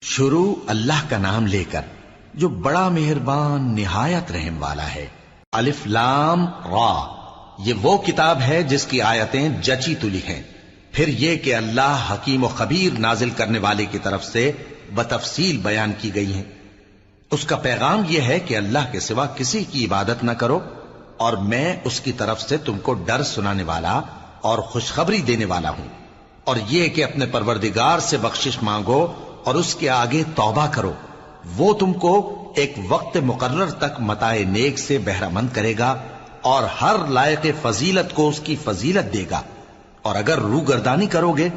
شروع اللہ کا نام لے کر جو بڑا مہربان نہایت رحم والا ہے۔ الف لام را، یہ وہ کتاب ہے جس کی آیتیں جچی تلی ہیں۔ پھر یہ کہ اللہ حکیم و خبیر نازل کرنے والے کی طرف سے بتفصیل بیان کی گئی ہیں۔ اس کا پیغام یہ ہے کہ اللہ کے سوا کسی کی عبادت نہ کرو، اور میں اس کی طرف سے تم کو ڈر سنانے والا اور خوشخبری دینے والا ہوں، اور یہ کہ اپنے پروردگار سے بخشش مانگو اور اس کے آگے توبہ کرو، وہ تم کو ایک وقت مقرر تک متاع نیک سے بہرہ مند کرے گا اور ہر لائق فضیلت کو اس کی فضیلت دے گا، اور اگر روگردانی کرو گے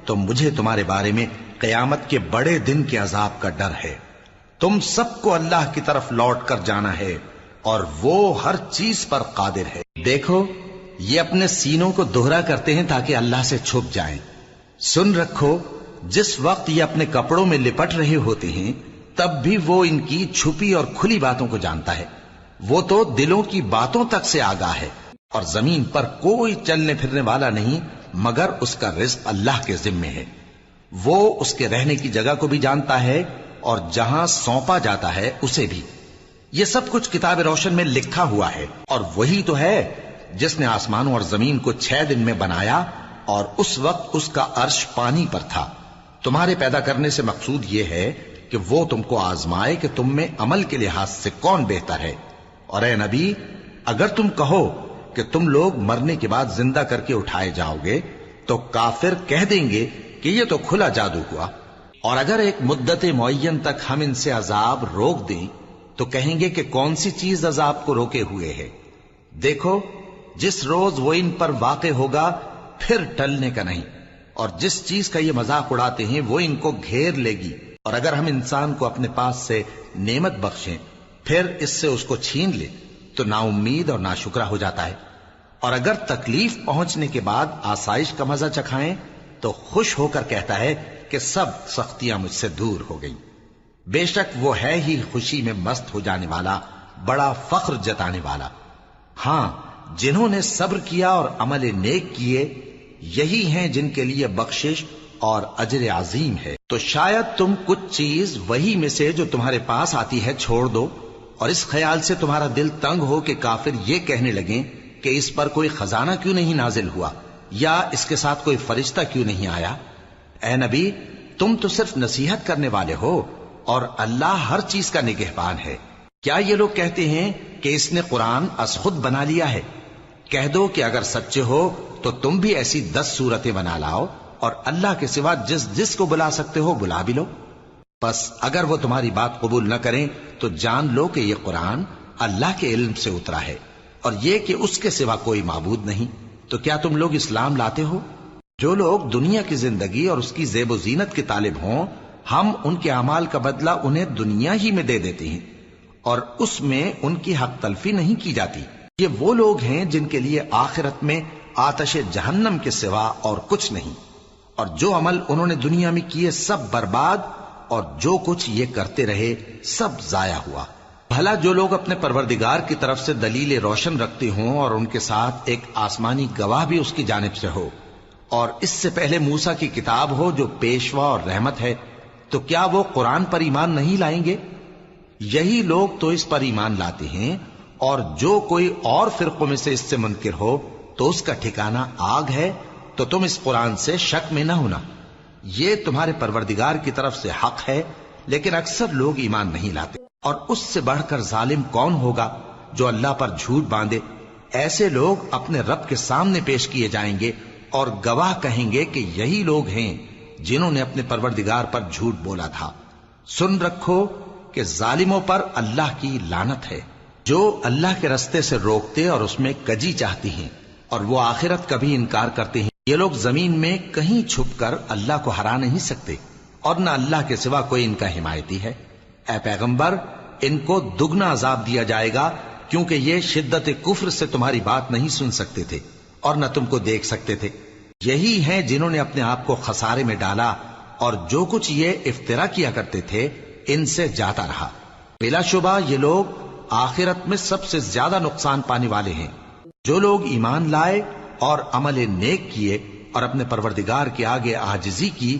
تو مجھے تمہارے بارے میں قیامت کے بڑے دن کے عذاب کا ڈر ہے۔ تم سب کو اللہ کی طرف لوٹ کر جانا ہے اور وہ ہر چیز پر قادر ہے۔ دیکھو، یہ اپنے سینوں کو دوہرا کرتے ہیں تاکہ اللہ سے چھپ جائیں۔ سن رکھو، جس وقت یہ اپنے کپڑوں میں لپٹ رہے ہوتے ہیں تب بھی وہ ان کی چھپی اور کھلی باتوں کو جانتا ہے۔ وہ تو دلوں کی باتوں تک سے آگاہ ہے، اور زمین پر کوئی چلنے پھرنے والا نہیں مگر اس کا رزق اللہ کے ذمے ہے۔ وہ اس کے رہنے کی جگہ کو بھی جانتا ہے اور جہاں سونپا جاتا ہے اسے بھی۔ یہ سب کچھ کتاب روشن میں لکھا ہوا ہے، اور وہی تو ہے جس نے آسمانوں اور زمین کو 6 دن میں بنایا، اور اس وقت اس کا عرش پانی پر تھا۔ تمہارے پیدا کرنے سے مقصود یہ ہے کہ وہ تم کو آزمائے کہ تم میں عمل کے لحاظ سے کون بہتر ہے۔ اور اے نبی، اگر تم کہو کہ تم لوگ مرنے کے بعد زندہ کر کے اٹھائے جاؤ گے تو کافر کہہ دیں گے کہ یہ تو کھلا جادو ہوا، اور اگر ایک مدت معین تک ہم ان سے عذاب روک دیں تو کہیں گے کہ کون سی چیز عذاب کو روکے ہوئے ہے۔ دیکھو، جس روز وہ ان پر واقع ہوگا پھر ٹلنے کا نہیں، اور جس چیز کا یہ مذاق اڑاتے ہیں وہ ان کو گھیر لے گی۔ اور اگر ہم انسان کو اپنے پاس سے نعمت بخشیں پھر اس سے اس کو چھین لے تو نا امید اور ناشکرا ہو جاتا ہے، اور اگر تکلیف پہنچنے کے بعد آسائش کا مزہ چکھائیں تو خوش ہو کر کہتا ہے کہ سب سختیاں مجھ سے دور ہو گئیں۔ بے شک وہ ہے ہی خوشی میں مست ہو جانے والا، بڑا فخر جتانے والا۔ ہاں، جنہوں نے صبر کیا اور عمل نیک کیے، یہی ہیں جن کے لیے بخشش اور اجر عظیم ہے۔ تو شاید تم کچھ چیز وہی میں سے جو تمہارے پاس آتی ہے چھوڑ دو، اور اس خیال سے تمہارا دل تنگ ہو کہ کافر یہ کہنے لگیں کہ اس پر کوئی خزانہ کیوں نہیں نازل ہوا، یا اس کے ساتھ کوئی فرشتہ کیوں نہیں آیا۔ اے نبی، تم تو صرف نصیحت کرنے والے ہو، اور اللہ ہر چیز کا نگہبان ہے۔ کیا یہ لوگ کہتے ہیں کہ اس نے قرآن از خود بنا لیا ہے؟ کہہ دو کہ اگر سچے ہو تو تم بھی ایسی 10 صورتیں بنا لاؤ، اور اللہ کے سوا جس جس کو بلا سکتے ہو بلا بھی لو۔ بس اگر وہ تمہاری بات قبول نہ کریں تو جان لو کہ یہ قرآن اللہ کے علم سے اترا ہے، اور یہ کہ اس کے سوا کوئی معبود نہیں۔ تو کیا تم لوگ اسلام لاتے ہو؟ جو لوگ دنیا کی زندگی اور اس کی زیب و زینت کے طالب ہوں، ہم ان کے اعمال کا بدلہ انہیں دنیا ہی میں دے دیتے ہیں، اور اس میں ان کی حق تلفی نہیں کی جاتی۔ یہ وہ لوگ ہیں جن کے لیے آخرت میں آتش جہنم کے سوا اور کچھ نہیں، اور جو عمل انہوں نے دنیا میں کیے سب برباد، اور جو کچھ یہ کرتے رہے سب ضائع ہوا۔ بھلا جو لوگ اپنے پروردگار کی طرف سے دلیل روشن رکھتے ہوں اور ان کے ساتھ ایک آسمانی گواہ بھی اس کی جانب سے ہو، اور اس سے پہلے موسیٰ کی کتاب ہو جو پیشوا اور رحمت ہے، تو کیا وہ قرآن پر ایمان نہیں لائیں گے؟ یہی لوگ تو اس پر ایمان لاتے ہیں، اور جو کوئی اور فرقوں میں سے اس سے منکر ہو تو اس کا ٹھکانہ آگ ہے۔ تو تم اس قرآن سے شک میں نہ ہونا، یہ تمہارے پروردگار کی طرف سے حق ہے، لیکن اکثر لوگ ایمان نہیں لاتے۔ اور اس سے بڑھ کر ظالم کون ہوگا جو اللہ پر جھوٹ باندھے؟ ایسے لوگ اپنے رب کے سامنے پیش کیے جائیں گے اور گواہ کہیں گے کہ یہی لوگ ہیں جنہوں نے اپنے پروردگار پر جھوٹ بولا تھا۔ سن رکھو کہ ظالموں پر اللہ کی لعنت ہے، جو اللہ کے رستے سے روکتے اور اس میں کجی چاہتی ہیں، اور وہ آخرت کا بھی انکار کرتے ہیں۔ یہ لوگ زمین میں کہیں چھپ کر اللہ کو ہرا نہیں سکتے، اور نہ اللہ کے سوا کوئی ان کا حمایتی ہے۔ اے پیغمبر، ان کو دگنا عذاب دیا جائے گا، کیونکہ یہ شدت کفر سے تمہاری بات نہیں سن سکتے تھے اور نہ تم کو دیکھ سکتے تھے۔ یہی ہیں جنہوں نے اپنے آپ کو خسارے میں ڈالا، اور جو کچھ یہ افترا کیا کرتے تھے ان سے جاتا رہا۔ بلا شبہ یہ لوگ آخرت میں سب سے زیادہ نقصان پانے والے ہیں۔ جو لوگ ایمان لائے اور عمل نیک کیے اور اپنے پروردگار کے آگے عاجزی کی،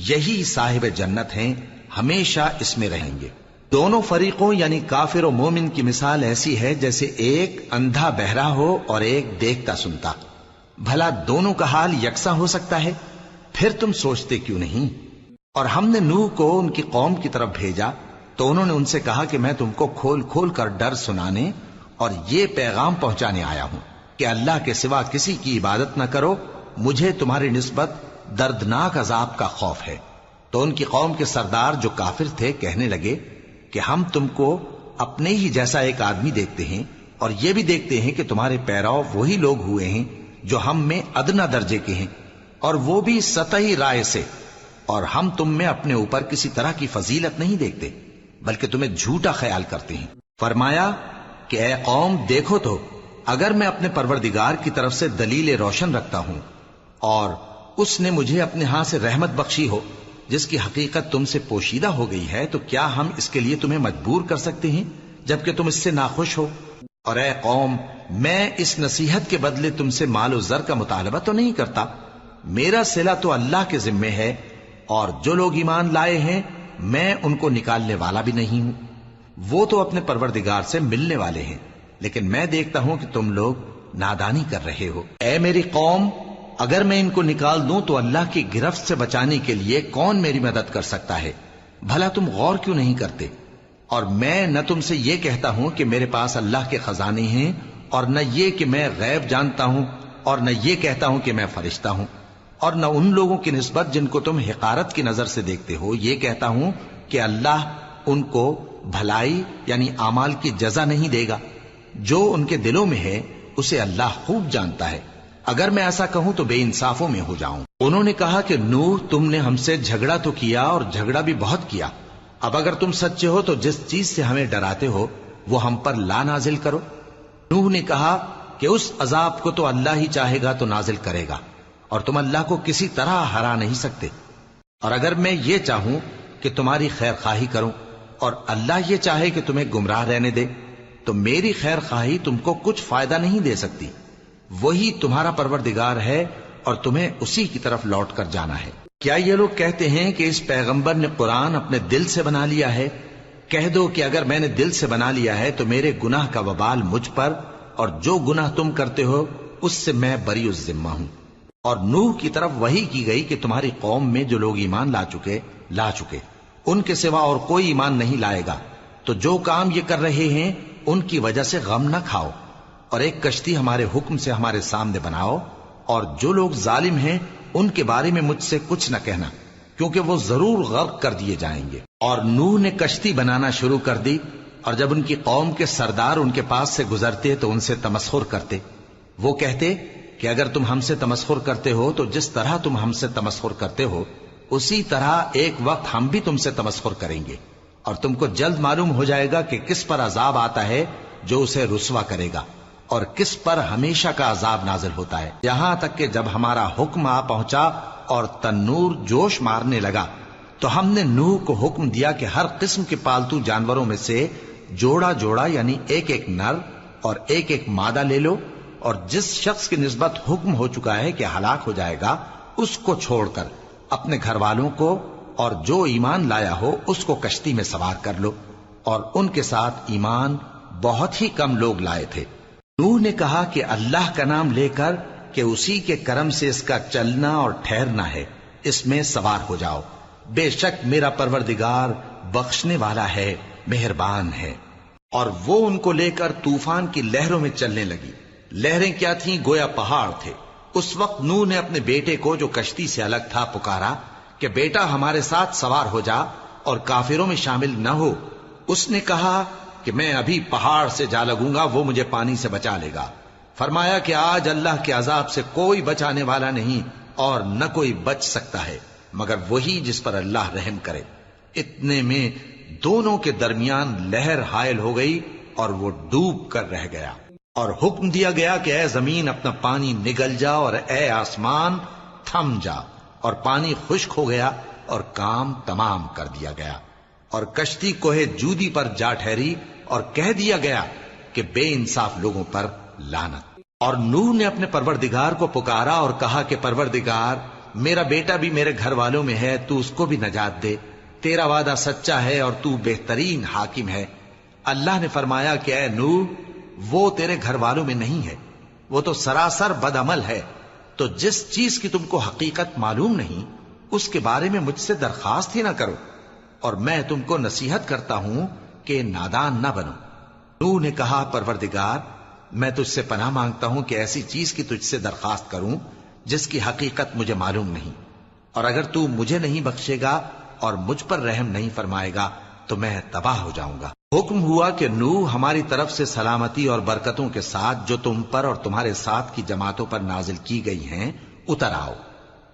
یہی صاحب جنت ہیں، ہمیشہ اس میں رہیں گے۔ دونوں فریقوں یعنی کافر و مومن کی مثال ایسی ہے جیسے ایک اندھا بہرا ہو اور ایک دیکھتا سنتا۔ بھلا دونوں کا حال یکساں ہو سکتا ہے؟ پھر تم سوچتے کیوں نہیں؟ اور ہم نے نوح کو ان کی قوم کی طرف بھیجا تو انہوں نے ان سے کہا کہ میں تم کو کھول کھول کر ڈر سنانے اور یہ پیغام پہنچانے آیا ہوں کہ اللہ کے سوا کسی کی عبادت نہ کرو، مجھے تمہاری نسبت دردناک عذاب کا خوف ہے۔ تو ان کی قوم کے سردار جو کافر تھے کہنے لگے کہ ہم تم کو اپنے ہی جیسا ایک آدمی دیکھتے ہیں اور یہ بھی دیکھتے ہیں کہ تمہارے پیراؤ وہی لوگ ہوئے ہیں جو ہم میں ادنا درجے کے ہیں، اور وہ بھی سطحی رائے سے، اور ہم تم میں اپنے اوپر کسی طرح کی فضیلت نہیں دیکھتے بلکہ تمہیں جھوٹا خیال کرتے ہیں۔ فرمایا کہ اے قوم دیکھو تو اگر میں اپنے پروردگار کی طرف سے دلیل روشن رکھتا ہوں اور اس نے مجھے اپنے ہاں سے رحمت بخشی ہو جس کی حقیقت تم سے پوشیدہ ہو گئی ہے، تو کیا ہم اس کے لیے تمہیں مجبور کر سکتے ہیں جبکہ تم اس سے ناخوش ہو؟ اور اے قوم میں اس نصیحت کے بدلے تم سے مال و زر کا مطالبہ تو نہیں کرتا، میرا صلہ تو اللہ کے ذمے ہے، اور جو لوگ ایمان لائے ہیں میں ان کو نکالنے والا بھی نہیں ہوں، وہ تو اپنے پروردگار سے ملنے والے ہیں، لیکن میں دیکھتا ہوں کہ تم لوگ نادانی کر رہے ہو۔ اے میری قوم اگر میں ان کو نکال دوں تو اللہ کی گرفت سے بچانے کے لیے کون میری مدد کر سکتا ہے؟ بھلا تم غور کیوں نہیں کرتے؟ اور میں نہ تم سے یہ کہتا ہوں کہ میرے پاس اللہ کے خزانے ہیں، اور نہ یہ کہ میں غیب جانتا ہوں، اور نہ یہ کہتا ہوں کہ میں فرشتہ ہوں، اور نہ ان لوگوں کی نسبت جن کو تم حقارت کی نظر سے دیکھتے ہو یہ کہتا ہوں کہ اللہ ان کو بھلائی یعنی اعمال کی جزا نہیں دے گا۔ جو ان کے دلوں میں ہے اسے اللہ خوب جانتا ہے، اگر میں ایسا کہوں تو بے انصافوں میں ہو جاؤں۔ انہوں نے کہا کہ نوح تم نے ہم سے جھگڑا تو کیا اور جھگڑا بھی بہت کیا، اب اگر تم سچے ہو تو جس چیز سے ہمیں ڈراتے ہو وہ ہم پر لا نازل کرو۔ نوح نے کہا کہ اس عذاب کو تو اللہ ہی چاہے گا تو نازل کرے گا، اور تم اللہ کو کسی طرح ہرا نہیں سکتے، اور اگر میں یہ چاہوں کہ تمہاری خیر خواہی کروں اور اللہ یہ چاہے کہ تمہیں گمراہ رہنے دے تو میری خیر خواہی تم کو کچھ فائدہ نہیں دے سکتی، وہی تمہارا پروردگار ہے اور تمہیں اسی کی طرف لوٹ کر جانا ہے۔ کیا یہ لوگ کہتے ہیں کہ اس پیغمبر نے قرآن اپنے دل سے بنا لیا ہے؟ کہہ دو کہ اگر میں نے دل سے بنا لیا ہے تو میرے گناہ کا وبال مجھ پر، اور جو گناہ تم کرتے ہو اس سے میں بری الذمہ ہوں۔ اور نوح کی طرف وحی کی گئی کہ تمہاری قوم میں جو لوگ ایمان لا چکے ان کے سوا اور کوئی ایمان نہیں لائے گا، تو جو کام یہ کر رہے ہیں ان کی وجہ سے غم نہ کھاؤ، اور ایک کشتی ہمارے حکم سے ہمارے سامنے بناؤ، اور جو لوگ ظالم ہیں ان کے بارے میں مجھ سے کچھ نہ کہنا، کیونکہ وہ ضرور غرق کر دیے جائیں گے۔ اور نوح نے کشتی بنانا شروع کر دی، اور جب ان کی قوم کے سردار ان کے پاس سے گزرتے تو ان سے تمسخر کرتے، وہ کہتے کہ اگر تم ہم سے تمسخر کرتے ہو تو جس طرح تم ہم سے تمسخر کرتے ہو اسی طرح ایک وقت ہم بھی تم سے تمسخر کریں گے، اور تم کو جلد معلوم ہو جائے گا کہ کس پر عذاب آتا ہے جو اسے رسوا کرے گا، اور کس پر ہمیشہ کا عذاب نازل ہوتا ہے، یہاں تک کہ جب ہمارا حکم آ پہنچا اور تنور جوش مارنے لگا تو ہم نے نوح کو حکم دیا کہ ہر قسم کے پالتو جانوروں میں سے جوڑا جوڑا یعنی ایک ایک نر اور ایک ایک مادہ لے لو، اور جس شخص کی نسبت حکم ہو چکا ہے کہ ہلاک ہو جائے گا اس کو چھوڑ کر اپنے گھر والوں کو اور جو ایمان لایا ہو اس کو کشتی میں سوار کر لو، اور ان کے ساتھ ایمان بہت ہی کم لوگ لائے تھے۔ نوح نے کہا کہ اللہ کا نام لے کر کہ اسی کے کرم سے اس کا چلنا اور ٹھہرنا ہے، اس میں سوار ہو جاؤ، بے شک میرا پروردگار بخشنے والا ہے، مہربان ہے۔ اور وہ ان کو لے کر طوفان کی لہروں میں چلنے لگی۔ لہریں کیا تھیں؟ گویا پہاڑ تھے۔ اس وقت نوح نے اپنے بیٹے کو جو کشتی سے الگ تھا پکارا کہ بیٹا ہمارے ساتھ سوار ہو جا اور کافروں میں شامل نہ ہو۔ اس نے کہا کہ میں ابھی پہاڑ سے جا لگوں گا، وہ مجھے پانی سے بچا لے گا۔ فرمایا کہ آج اللہ کے عذاب سے کوئی بچانے والا نہیں اور نہ کوئی بچ سکتا ہے مگر وہی جس پر اللہ رحم کرے۔ اتنے میں دونوں کے درمیان لہر حائل ہو گئی اور وہ ڈوب کر رہ گیا، اور حکم دیا گیا کہ اے زمین اپنا پانی نگل جا اور اے آسمان تھم جا، اور پانی خشک ہو گیا اور کام تمام کر دیا گیا، اور کشتی کوہ جودی پر جا ٹھہری، اور کہہ دیا گیا کہ بے انصاف لوگوں پر لعنت۔ اور نوح نے اپنے پروردگار کو پکارا اور کہا کہ پروردگار میرا بیٹا بھی میرے گھر والوں میں ہے، تو اس کو بھی نجات دے۔ تیرا وعدہ سچا ہے اور تو بہترین حاکم ہے۔ اللہ نے فرمایا کہ اے نوح، وہ تیرے گھر والوں میں نہیں ہے، وہ تو سراسر بد عمل ہے، تو جس چیز کی تم کو حقیقت معلوم نہیں اس کے بارے میں مجھ سے درخواست ہی نہ کرو، اور میں تم کو نصیحت کرتا ہوں کہ نادان نہ بنو۔ نوح نے کہا پروردگار، میں تجھ سے پناہ مانگتا ہوں کہ ایسی چیز کی تجھ سے درخواست کروں جس کی حقیقت مجھے معلوم نہیں، اور اگر تو مجھے نہیں بخشے گا اور مجھ پر رحم نہیں فرمائے گا تو میں تباہ ہو جاؤں گا۔ حکم ہوا کہ نوح ہماری طرف سے سلامتی اور برکتوں کے ساتھ جو تم پر اور تمہارے ساتھ کی جماعتوں پر نازل کی گئی ہیں اتر آؤ،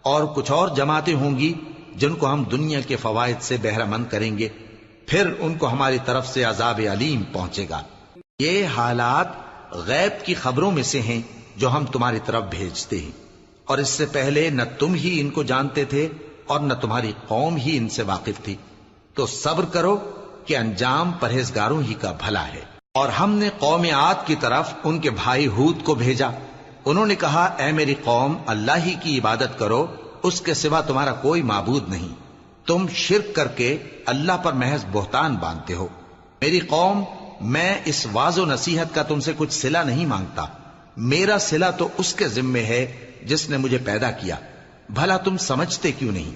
اور کچھ اور جماعتیں ہوں گی جن کو ہم دنیا کے فوائد سے بہرہ مند کریں گے، پھر ان کو ہماری طرف سے عذاب علیم پہنچے گا۔ یہ حالات غیب کی خبروں میں سے ہیں جو ہم تمہاری طرف بھیجتے ہیں، اور اس سے پہلے نہ تم ہی ان کو جانتے تھے اور نہ تمہاری قوم ہی ان سے واقف تھی، تو صبر کرو کہ انجام پرہیزگاروں ہی کا بھلا ہے۔ اور ہم نے قوم عاد کی طرف ان کے بھائی ہود کو بھیجا، انہوں نے کہا اے میری قوم، اللہ ہی کی عبادت کرو، اس کے سوا تمہارا کوئی معبود نہیں، تم شرک کر کے اللہ پر محض بہتان باندھتے ہو۔ میری قوم، میں اس واعظ و نصیحت کا تم سے کچھ صلہ نہیں مانگتا، میرا صلہ تو اس کے ذمے ہے جس نے مجھے پیدا کیا، بھلا تم سمجھتے کیوں نہیں؟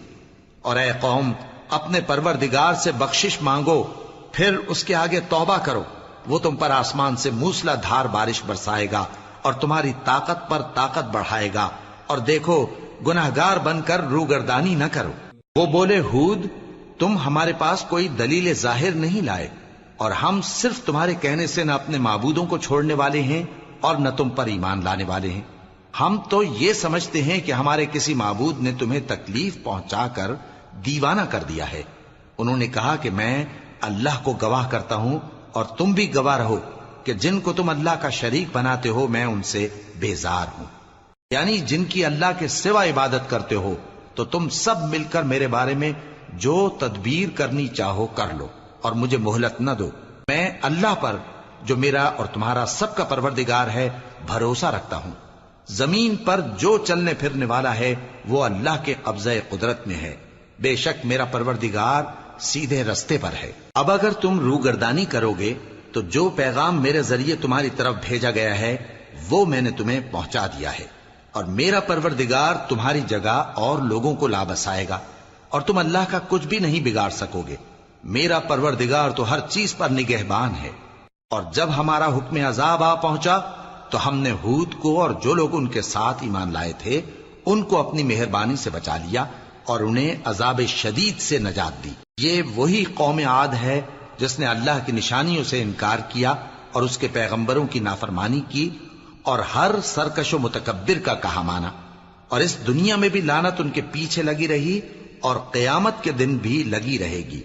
اور اے قوم، اپنے پروردگار سے بخشش مانگو، پھر اس کے آگے توبہ کرو، وہ تم پر آسمان سے موسلا دھار بارش برسائے گا اور تمہاری طاقت پر طاقت بڑھائے گا، اور دیکھو گناہگار بن کر روگردانی نہ کرو۔ وہ بولے ہود، تم ہمارے پاس کوئی دلیل ظاہر نہیں لائے، اور ہم صرف تمہارے کہنے سے نہ اپنے معبودوں کو چھوڑنے والے ہیں اور نہ تم پر ایمان لانے والے ہیں، ہم تو یہ سمجھتے ہیں کہ ہمارے کسی معبود نے تمہیں تکلیف پہنچا کر دیوانہ کر دیا ہے۔ انہوں نے کہا کہ میں اللہ کو گواہ کرتا ہوں اور تم بھی گواہ رہو کہ جن کو تم اللہ کا شریک بناتے ہو میں ان سے بیزار ہوں، یعنی جن کی اللہ کے سوا عبادت کرتے ہو، تو تم سب مل کر میرے بارے میں جو تدبیر کرنی چاہو کر لو اور مجھے مہلت نہ دو۔ میں اللہ پر جو میرا اور تمہارا سب کا پروردگار ہے بھروسہ رکھتا ہوں۔ زمین پر جو چلنے پھرنے والا ہے وہ اللہ کے قبضہ قدرت میں ہے، بے شک میرا پروردگار سیدھے رستے پر ہے۔ اب اگر تم روگردانی کرو گے تو جو پیغام میرے ذریعے تمہاری طرف بھیجا گیا ہے وہ میں نے تمہیں پہنچا دیا ہے، اور میرا پروردگار تمہاری جگہ اور لوگوں کو لا بسائے گا، اور تم اللہ کا کچھ بھی نہیں بگاڑ سکو گے۔ میرا پروردگار تو ہر چیز پر نگہبان ہے۔ اور جب ہمارا حکم عذاب آ پہنچا تو ہم نے ہود کو اور جو لوگ ان کے ساتھ ایمان لائے تھے ان کو اپنی مہربانی سے بچا لیا اور انہیں عذاب شدید سے نجات دی۔ یہ وہی قوم عاد ہے جس نے اللہ کی نشانیوں سے انکار کیا اور اس کے پیغمبروں کی نافرمانی کی اور ہر سرکش و متکبر کا کہا مانا، اور اس دنیا میں بھی لعنت ان کے پیچھے لگی رہی اور قیامت کے دن بھی لگی رہے گی۔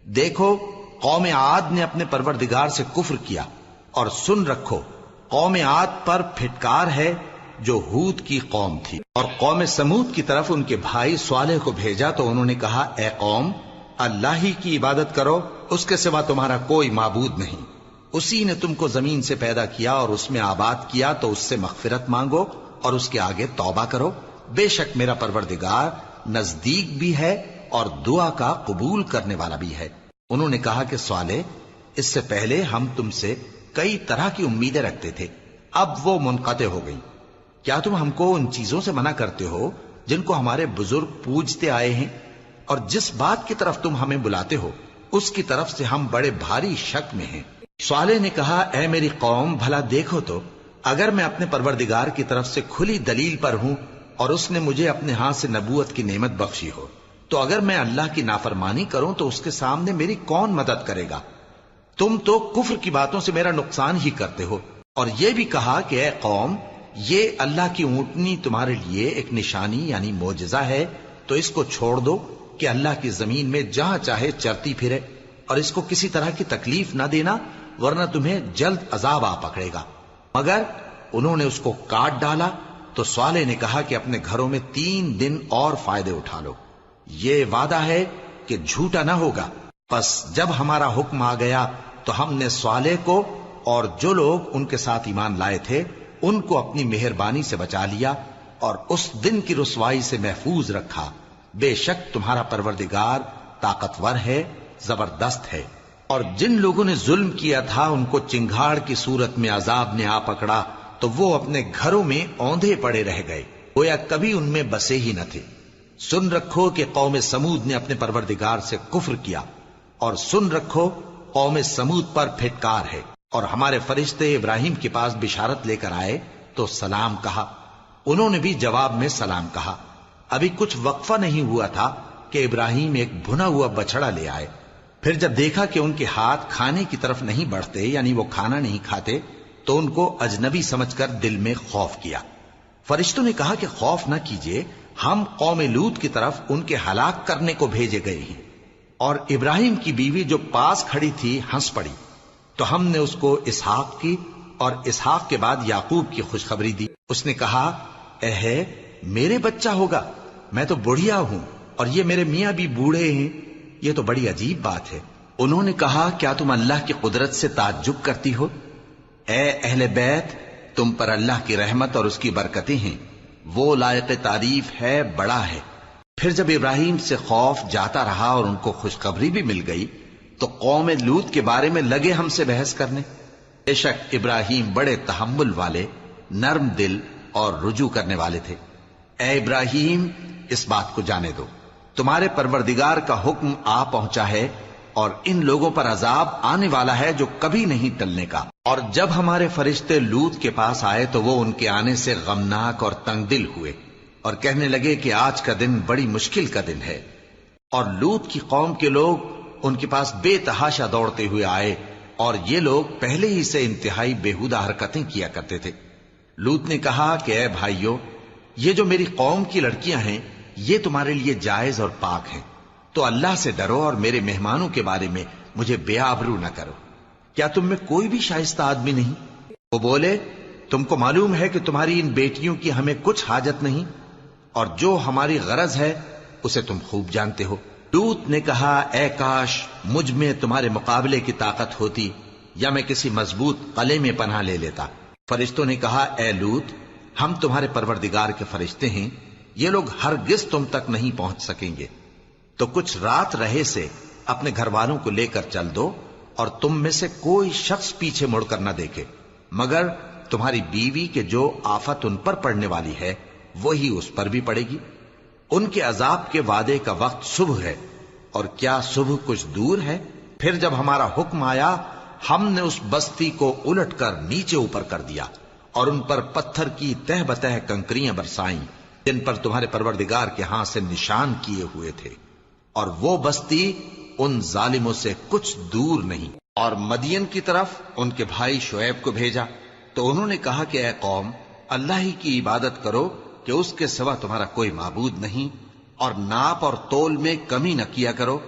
دیکھو قوم عاد نے اپنے پروردگار سے کفر کیا، اور سن رکھو قوم عاد پر پھٹکار ہے جو ہود کی قوم تھی۔ اور قوم سمود کی طرف ان کے بھائی صالح کو بھیجا تو انہوں نے کہا اے قوم، اللہ ہی کی عبادت کرو، اس کے سوا تمہارا کوئی معبود نہیں، اسی نے تم کو زمین سے پیدا کیا اور اس میں آباد کیا، تو اس سے مغفرت مانگو اور اس کے آگے توبہ کرو، بے شک میرا پروردگار نزدیک بھی ہے اور دعا کا قبول کرنے والا بھی ہے۔ انہوں نے کہا کہ صالح، اس سے پہلے ہم تم سے کئی طرح کی امیدیں رکھتے تھے، اب وہ منقطع ہو گئی، کیا تم ہم کو ان چیزوں سے منع کرتے ہو جن کو ہمارے بزرگ پوجتے آئے ہیں، اور جس بات کی طرف تم ہمیں بلاتے ہو اس کی طرف سے ہم بڑے بھاری شک میں ہیں۔ صالح نے کہا اے میری قوم، بھلا دیکھو تو اگر میں اپنے پروردگار کی طرف سے کھلی دلیل پر ہوں اور اس نے مجھے اپنے ہاتھ سے نبوت کی نعمت بخشی ہو، تو اگر میں اللہ کی نافرمانی کروں تو اس کے سامنے میری کون مدد کرے گا؟ تم تو کفر کی باتوں سے میرا نقصان ہی کرتے ہو۔ اور یہ بھی کہا کہ اے قوم، یہ اللہ کی اونٹنی تمہارے لیے ایک نشانی یعنی معجزہ ہے، تو اس کو چھوڑ دو کہ اللہ کی زمین میں جہاں چاہے چرتی پھرے، اور اس کو کسی طرح کی تکلیف نہ دینا ورنہ تمہیں جلد عذاب آ پکڑے گا۔ مگر انہوں نے اس کو کاٹ ڈالا تو صالح نے کہا کہ اپنے گھروں میں 3 دن اور فائدے اٹھا لو، یہ وعدہ ہے کہ جھوٹا نہ ہوگا۔ پس جب ہمارا حکم آ گیا تو ہم نے صالح کو اور جو لوگ ان کے ساتھ ایمان لائے تھے ان کو اپنی مہربانی سے بچا لیا اور اس دن کی رسوائی سے محفوظ رکھا، بے شک تمہارا پروردگار طاقتور ہے، زبردست ہے۔ اور جن لوگوں نے ظلم کیا تھا ان کو چنگھاڑ کی صورت میں عذاب نے آ پکڑا تو وہ اپنے گھروں میں اوندھے پڑے رہ گئے، گویا کبھی ان میں بسے ہی نہ تھے۔ سن رکھو کہ قوم سمود نے اپنے پروردگار سے کفر کیا، اور سن رکھو قوم سمود پر پھٹکار ہے۔ اور ہمارے فرشتے ابراہیم کے پاس بشارت لے کر آئے تو سلام کہا، انہوں نے بھی جواب میں سلام کہا۔ ابھی کچھ وقفہ نہیں ہوا تھا کہ ابراہیم ایک بھنا ہوا بچڑا لے آئے۔ پھر جب دیکھا کہ ان کے ہاتھ کھانے کی طرف نہیں بڑھتے، یعنی وہ کھانا نہیں کھاتے، تو ان کو اجنبی سمجھ کر دل میں خوف کیا۔ فرشتوں نے کہا کہ خوف نہ کیجیے، ہم قوم لوط کی طرف ان کے ہلاک کرنے کو بھیجے گئے ہیں۔ اور ابراہیم کی بیوی جو پاس کھڑی تھی ہنس پڑی، تو ہم نے اس کو اسحاق کی اور اسحاق کے بعد یعقوب کی خوشخبری دی۔ اس نے کہا، اے میرے بچہ ہوگا، میں تو بڑھیا ہوں اور یہ میرے میاں بھی بوڑھے ہیں، یہ تو بڑی عجیب بات ہے۔ انہوں نے کہا، کیا تم اللہ کی قدرت سے تعجب کرتی ہو؟ اے اہل بیت، تم پر اللہ کی رحمت اور اس کی برکتیں ہیں، وہ لائق تعریف ہے، بڑا ہے۔ پھر جب ابراہیم سے خوف جاتا رہا اور ان کو خوشخبری بھی مل گئی تو قوم لوط کے بارے میں لگے ہم سے بحث کرنے۔ بے شک ابراہیم بڑے تحمل والے، نرم دل اور رجوع کرنے والے تھے۔ اے ابراہیم، اس بات کو جانے دو، تمہارے پروردگار کا حکم آ پہنچا ہے اور ان لوگوں پر عذاب آنے والا ہے جو کبھی نہیں ٹلنے کا۔ اور جب ہمارے فرشتے لوط کے پاس آئے تو وہ ان کے آنے سے غمناک اور تنگ دل ہوئے اور کہنے لگے کہ آج کا دن بڑی مشکل کا دن ہے۔ اور لوط کی قوم کے لوگ ان کے پاس بے تحاشا دوڑتے ہوئے آئے، اور یہ لوگ پہلے ہی سے انتہائی بےہودہ حرکتیں کیا کرتے تھے۔ لوط نے کہا کہ اے بھائیو، یہ جو میری قوم کی لڑکیاں ہیں یہ تمہارے لیے جائز اور پاک ہیں، تو اللہ سے ڈرو اور میرے مہمانوں کے بارے میں مجھے بے آبرو نہ کرو۔ کیا تم میں کوئی بھی شائستہ آدمی نہیں؟ وہ بولے، تم کو معلوم ہے کہ تمہاری ان بیٹیوں کی ہمیں کچھ حاجت نہیں، اور جو ہماری غرض ہے اسے تم خوب جانتے ہو۔ لوط نے کہا، اے کاش مجھ میں تمہارے مقابلے کی طاقت ہوتی، یا میں کسی مضبوط قلعے میں پناہ لے لیتا۔ فرشتوں نے کہا، اے لوط، ہم تمہارے پروردگار کے فرشتے ہیں، یہ لوگ ہرگز تم تک نہیں پہنچ سکیں گے، تو کچھ رات رہے سے اپنے گھر والوں کو لے کر چل دو، اور تم میں سے کوئی شخص پیچھے مڑ کر نہ دیکھے مگر تمہاری بیوی کے جو آفت ان پر پڑنے والی ہے وہی اس پر بھی پڑے گی۔ ان کے عذاب کے وعدے کا وقت صبح ہے، اور کیا صبح کچھ دور ہے؟ پھر جب ہمارا حکم آیا ہم نے اس بستی کو الٹ کر نیچے اوپر کر دیا اور ان پر پتھر کی تہ بتہ کنکریاں برسائیں جن پر تمہارے پروردگار کے ہاں سے نشان کیے ہوئے تھے، اور وہ بستی ان ظالموں سے کچھ دور نہیں۔ اور مدین کی طرف ان کے بھائی شعیب کو بھیجا تو انہوں نے کہا کہ اے قوم، اللہ ہی کی عبادت کرو کہ اس کے سوا تمہارا کوئی معبود نہیں، اور ناپ اور تول میں کمی نہ کیا کرو،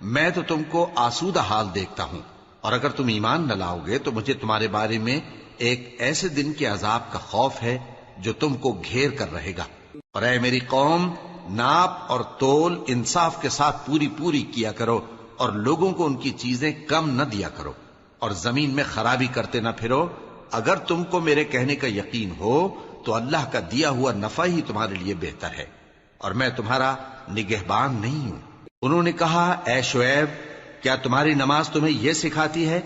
میں تو تم کو آسودہ حال دیکھتا ہوں، اور اگر تم ایمان نہ لاؤ گے تو مجھے تمہارے بارے میں ایک ایسے دن کے عذاب کا خوف ہے جو تم کو گھیر کر رہے گا۔ اور اے میری قوم، ناپ اور تول انصاف کے ساتھ پوری پوری کیا کرو، اور لوگوں کو ان کی چیزیں کم نہ دیا کرو، اور زمین میں خرابی کرتے نہ پھرو۔ اگر تم کو میرے کہنے کا یقین ہو تو اللہ کا دیا ہوا نفع ہی تمہارے لیے بہتر ہے، اور میں تمہارا نگہبان نہیں ہوں۔ انہوں نے کہا، اے شعیب، کیا تمہاری نماز تمہیں یہ سکھاتی ہے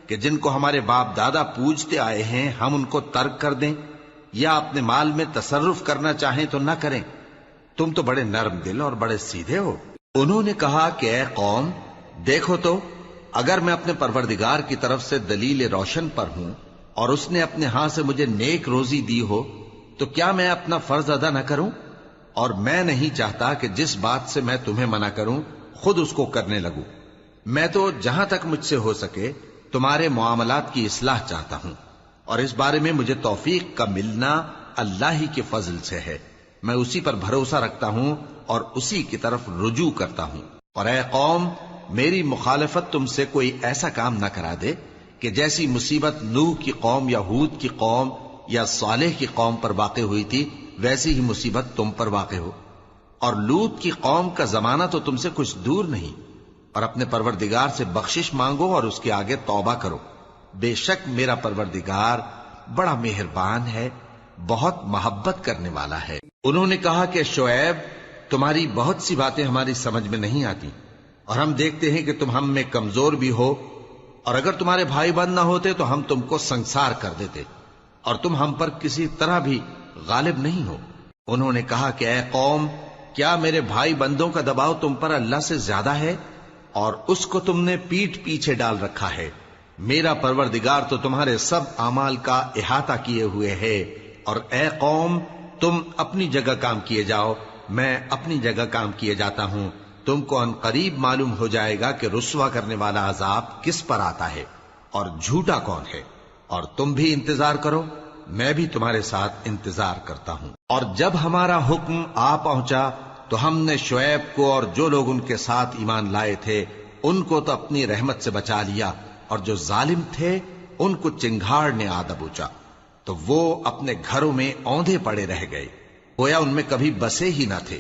کہ جن کو ہمارے باپ دادا پوجتے آئے ہیں ہم ان کو ترک کر دیں، یا اپنے مال میں تصرف کرنا چاہیں تو نہ کریں؟ تم تو بڑے نرم دل اور بڑے سیدھے ہو۔ انہوں نے کہا کہ اے قوم، دیکھو تو، اگر میں اپنے پروردگار کی طرف سے دلیل روشن پر ہوں اور اس نے اپنے ہاں سے مجھے نیک روزی دی ہو تو کیا میں اپنا فرض ادا نہ کروں؟ اور میں نہیں چاہتا کہ جس بات سے میں تمہیں منع کروں خود اس کو کرنے لگوں۔ میں تو جہاں تک مجھ سے ہو سکے تمہارے معاملات کی اصلاح چاہتا ہوں، اور اس بارے میں مجھے توفیق کا ملنا اللہ ہی کے فضل سے ہے۔ میں اسی پر بھروسہ رکھتا ہوں اور اسی کی طرف رجوع کرتا ہوں۔ اور اے قوم، میری مخالفت تم سے کوئی ایسا کام نہ کرا دے کہ جیسی مصیبت نوح کی قوم یا ہود کی قوم یا صالح کی قوم پر واقع ہوئی تھی ویسی ہی مصیبت تم پر واقع ہو۔ اور لوط کی قوم کا زمانہ تو تم سے کچھ دور نہیں، اور اپنے پروردگار سے بخشش مانگو اور اس کے آگے توبہ کرو، بے شک میرا پروردگار بڑا مہربان ہے، بہت محبت کرنے والا ہے۔ انہوں نے کہا کہ شعیب، تمہاری بہت سی باتیں ہماری سمجھ میں نہیں آتی، اور ہم دیکھتے ہیں کہ تم ہم میں کمزور بھی ہو، اور اگر تمہارے بھائی بند نہ ہوتے تو ہم تم کو سنسار کر دیتے، اور تم ہم پر کسی طرح بھی غالب نہیں ہو۔ انہوں نے کہا کہ اے قوم، کیا میرے بھائی بندوں کا دباؤ تم پر اللہ سے زیادہ ہے، اور اس کو تم نے پیٹھ پیچھے ڈال رکھا ہے؟ میرا پروردگار تو تمہارے سب اعمال کا احاطہ کیے ہوئے ہے۔ اور اے قوم، تم اپنی جگہ کام کیے جاؤ، میں اپنی جگہ کام کیے جاتا ہوں۔ تم کو ان قریب معلوم ہو جائے گا کہ رسوا کرنے والا عذاب کس پر آتا ہے اور جھوٹا کون ہے، اور تم بھی انتظار کرو، میں بھی تمہارے ساتھ انتظار کرتا ہوں۔ اور جب ہمارا حکم آ پہنچا تو ہم نے شعیب کو اور جو لوگ ان کے ساتھ ایمان لائے تھے ان کو تو اپنی رحمت سے بچا لیا، اور جو ظالم تھے ان کو چنگھاڑ نے آ دبوچا، تو وہ اپنے گھروں میں اوندھے پڑے رہ گئے، گویا ان میں کبھی بسے ہی نہ تھے۔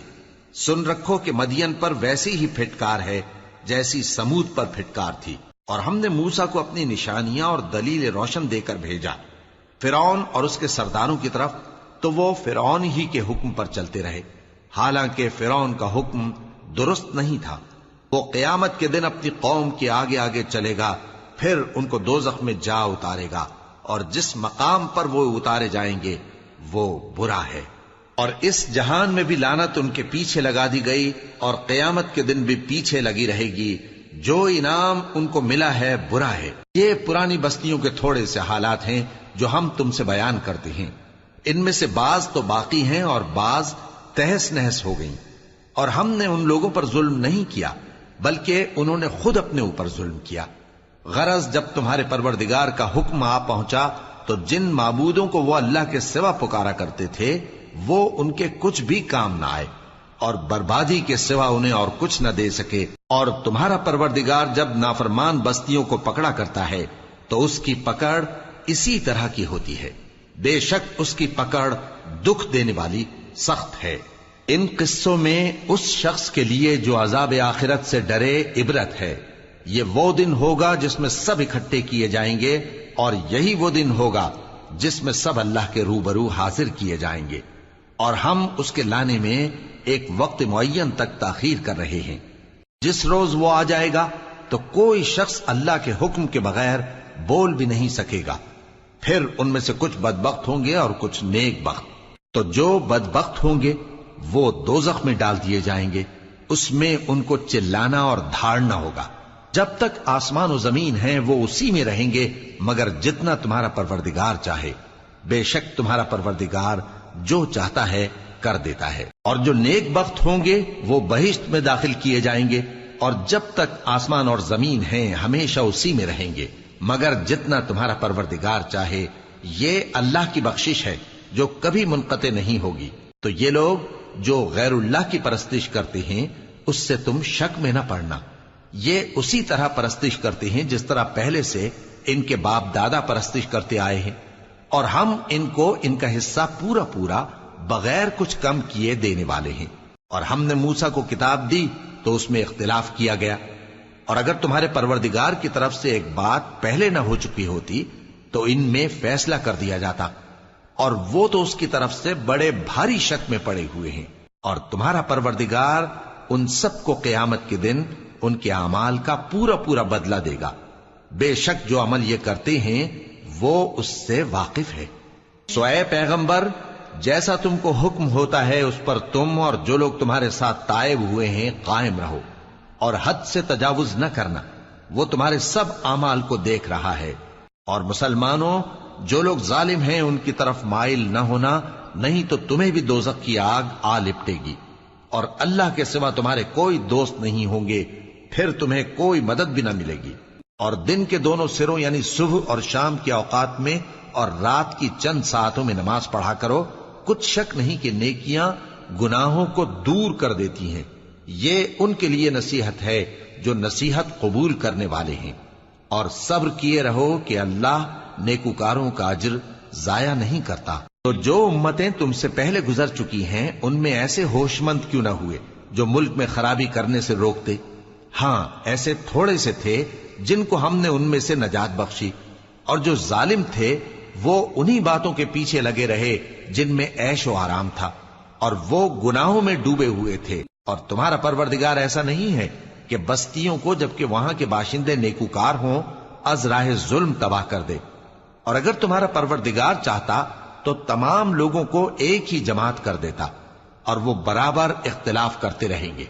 سن رکھو کہ مدین پر ویسی ہی پھٹکار ہے جیسی سمود پر پھٹکار تھی، اور ہم نے موسیٰ کو اپنی نشانیاں اور دلیل روشن دے کر بھیجا فرعون اور اس کے سرداروں کی طرف، تو وہ فرعون ہی کے حکم پر چلتے رہے، حالانکہ فرعون کا حکم درست نہیں تھا۔ وہ قیامت کے دن اپنی قوم کے آگے آگے چلے گا، پھر ان کو دوزخ میں جا اتارے گا، اور جس مقام پر وہ اتارے جائیں گے وہ برا ہے۔ اور اس جہان میں بھی لعنت ان کے پیچھے لگا دی گئی، اور قیامت کے دن بھی پیچھے لگی رہے گی۔ جو انعام ان کو ملا ہے برا ہے۔ یہ پرانی بستیوں کے تھوڑے سے حالات ہیں جو ہم تم سے بیان کرتے ہیں، ان میں سے بعض تو باقی ہیں اور بعض تہس نہس ہو گئیں۔ اور ہم نے ان لوگوں پر ظلم نہیں کیا بلکہ انہوں نے خود اپنے اوپر ظلم کیا۔ غرض جب تمہارے پروردگار کا حکم آ پہنچا تو جن معبودوں کو وہ اللہ کے سوا پکارا کرتے تھے وہ ان کے کچھ بھی کام نہ آئے، اور بربادی کے سوا انہیں اور کچھ نہ دے سکے۔ اور تمہارا پروردگار جب نافرمان بستیوں کو پکڑا کرتا ہے تو اس کی پکڑ اسی طرح کی ہوتی ہے، بے شک اس کی پکڑ دکھ دینے والی سخت ہے۔ ان قصوں میں اس شخص کے لیے جو عذاب آخرت سے ڈرے عبرت ہے۔ یہ وہ دن ہوگا جس میں سب اکٹھے کیے جائیں گے، اور یہی وہ دن ہوگا جس میں سب اللہ کے روبرو حاضر کیے جائیں گے، اور ہم اس کے لانے میں ایک وقت معین تک تاخیر کر رہے ہیں۔ جس روز وہ آ جائے گا تو کوئی شخص اللہ کے حکم کے بغیر بول بھی نہیں سکے گا۔ پھر ان میں سے کچھ بدبخت ہوں گے اور کچھ نیک بخت۔ تو جو بدبخت ہوں گے وہ دوزخ میں ڈال دیے جائیں گے، اس میں ان کو چلانا اور دھاڑنا ہوگا۔ جب تک آسمان و زمین ہیں وہ اسی میں رہیں گے مگر جتنا تمہارا پروردگار چاہے، بے شک تمہارا پروردگار جو چاہتا ہے کر دیتا ہے۔ اور جو نیک بخت ہوں گے وہ بہشت میں داخل کیے جائیں گے، اور جب تک آسمان اور زمین ہیں ہمیشہ اسی میں رہیں گے مگر جتنا تمہارا پروردگار چاہے۔ یہ اللہ کی بخشش ہے جو کبھی منقطع نہیں ہوگی۔ تو یہ لوگ جو غیر اللہ کی پرستش کرتے ہیں اس سے تم شک میں نہ پڑنا، یہ اسی طرح پرستش کرتے ہیں جس طرح پہلے سے ان کے باپ دادا پرستش کرتے آئے ہیں، اور ہم ان کو ان کا حصہ پورا پورا بغیر کچھ کم کیے دینے والے ہیں۔ اور ہم نے موسیٰ کو کتاب دی تو اس میں اختلاف کیا گیا، اور اگر تمہارے پروردگار کی طرف سے ایک بات پہلے نہ ہو چکی ہوتی تو ان میں فیصلہ کر دیا جاتا، اور وہ تو اس کی طرف سے بڑے بھاری شک میں پڑے ہوئے ہیں۔ اور تمہارا پروردگار ان سب کو قیامت کے دن ان کے اعمال کا پورا پورا بدلہ دے گا، بے شک جو عمل یہ کرتے ہیں وہ اس سے واقف ہے۔ سو اے پیغمبر، جیسا تم کو حکم ہوتا ہے اس پر تم اور جو لوگ تمہارے ساتھ تائب ہوئے ہیں قائم رہو، اور حد سے تجاوز نہ کرنا، وہ تمہارے سب اعمال کو دیکھ رہا ہے۔ اور مسلمانوں، جو لوگ ظالم ہیں ان کی طرف مائل نہ ہونا، نہیں تو تمہیں بھی دوزخ کی آگ آ لپٹے گی، اور اللہ کے سوا تمہارے کوئی دوست نہیں ہوں گے، پھر تمہیں کوئی مدد بھی نہ ملے گی۔ اور دن کے دونوں سروں یعنی صبح اور شام کے اوقات میں اور رات کی چند ساعتوں میں نماز پڑھا کرو، کچھ شک نہیں کہ نیکیاں گناہوں کو دور کر دیتی ہیں۔ یہ ان کے لیے نصیحت ہے جو نصیحت قبول کرنے والے ہیں۔ اور صبر کیے رہو کہ اللہ نیکوکاروں کا اجر ضائع نہیں کرتا۔ تو جو امتیں تم سے پہلے گزر چکی ہیں ان میں ایسے ہوش مند کیوں نہ ہوئے جو ملک میں خرابی کرنے سے روکتے؟ ہاں، ایسے تھوڑے سے تھے جن کو ہم نے ان میں سے نجات بخشی، اور جو ظالم تھے وہ انہی باتوں کے پیچھے لگے رہے جن میں عیش و آرام تھا، اور وہ گناہوں میں ڈوبے ہوئے تھے۔ اور تمہارا پروردگار ایسا نہیں ہے کہ بستیوں کو جبکہ وہاں کے باشندے نیکوکار ہوں از راہ ظلم تباہ کر دے، اور اگر تمہارا پروردگار چاہتا تو تمام لوگوں کو ایک ہی جماعت کر دیتا، اور وہ برابر اختلاف کرتے رہیں گے،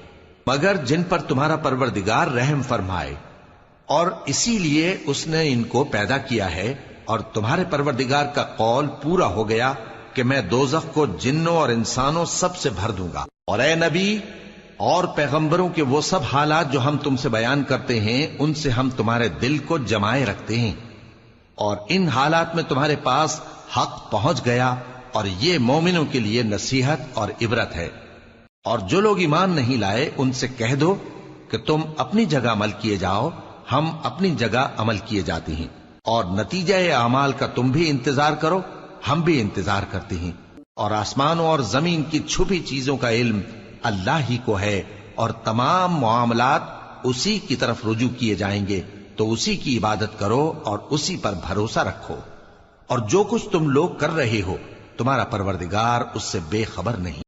مگر جن پر تمہارا پروردگار رحم فرمائے، اور اسی لیے اس نے ان کو پیدا کیا ہے، اور تمہارے پروردگار کا قول پورا ہو گیا کہ میں دوزخ کو جنوں اور انسانوں سب سے بھر دوں گا۔ اور اے نبی اور پیغمبروں کے وہ سب حالات جو ہم تم سے بیان کرتے ہیں ان سے ہم تمہارے دل کو جمائے رکھتے ہیں، اور ان حالات میں تمہارے پاس حق پہنچ گیا، اور یہ مومنوں کے لیے نصیحت اور عبرت ہے۔ اور جو لوگ ایمان نہیں لائے ان سے کہہ دو کہ تم اپنی جگہ عمل کیے جاؤ، ہم اپنی جگہ عمل کیے جاتے ہیں، اور نتیجہ اعمال کا تم بھی انتظار کرو، ہم بھی انتظار کرتے ہیں۔ اور آسمانوں اور زمین کی چھپی چیزوں کا علم اللہ ہی کو ہے، اور تمام معاملات اسی کی طرف رجوع کیے جائیں گے، تو اسی کی عبادت کرو اور اسی پر بھروسہ رکھو، اور جو کچھ تم لوگ کر رہے ہو تمہارا پروردگار اس سے بے خبر نہیں۔